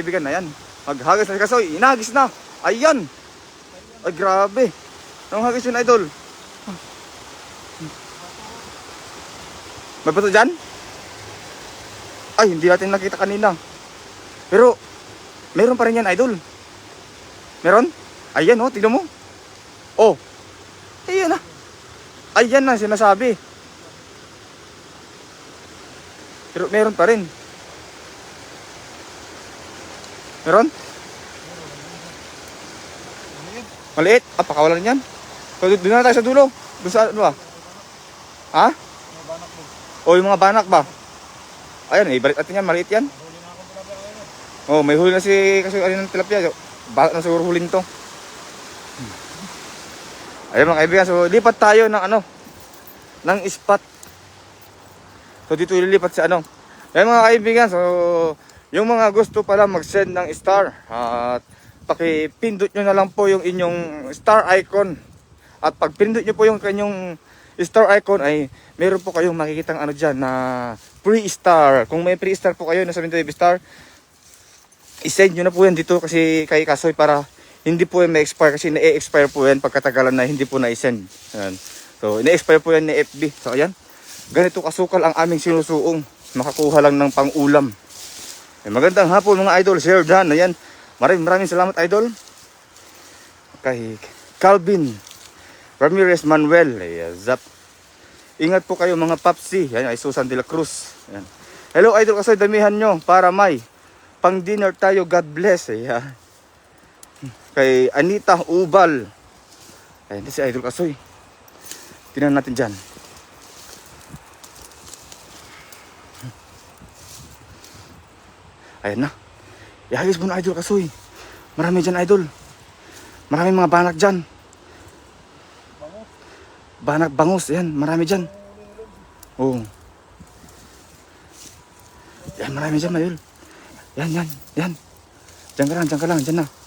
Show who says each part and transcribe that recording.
Speaker 1: Kaibigan na yan. Maghagis na si Kasoy. Inahagis na. Ayan. Ay grabe. Anong hagis yun, idol? May bato dyan? Ay, hindi natin nakita kanina. Pero, meron pa rin yan, idol. Meron? Ayan, oh, tignan mo. Oh. Ayan na. Ayan na, sinasabi. Pero meron pa rin. Meron? Maliit? Ah, pakawalan yan. So, doon na tayo sa dulo. Doon sa, ano ba? Ha? O, yung mga banak ba? Ayan, ibalik natin yan. Maliit yan. Oh, may huli na si kasi ano ng tilapia. Balat na siguro hulin to. Ayun mga kaibigan, so lipat tayo ng ano, ng spot. So dito ililipat sa ano. Ayun mga kaibigan, so yung mga gusto pala mag-send ng star at pakipindot nyo na lang po yung inyong star icon. At pag pindot nyo po yung kanyang star icon ay meron po kayong makikitang ano dyan na free star. Kung may free star po kayo na 75 star, i-send nyo na po yan dito kasi kay Kasoy para hindi po yan ma-expire kasi na-expire po yan pagkatagalan na hindi po na-send. Ayan. So, na-expire po yan ni FB. So, ayan. Ganito kasukal ang aming sinusuong. Makakuha lang ng pang-ulam. Magandang hapon mga idol. Sir Dan. Ayan. Maraming salamat idol. Kay Calvin Ramirez Manuel. Ayan. Zap. Ingat po kayo mga papsi. Ayan. Ay Susan de la Cruz. Ayan. Hello idol Kasoy. Damihan nyo para may pang dinner tayo. God bless. Ayan. Kay Anita Ubal. Ayun si Idol Kasoy. Tingnan natin dyan. Ayan na. Ihagis mo na Idol Kasoy. Marami dyan idol. Marami mga banak dyan. Banak bangus. Ayan marami dyan. Oh. Yan marami dyan idol. Yan. Diyan ka lang. Diyan na.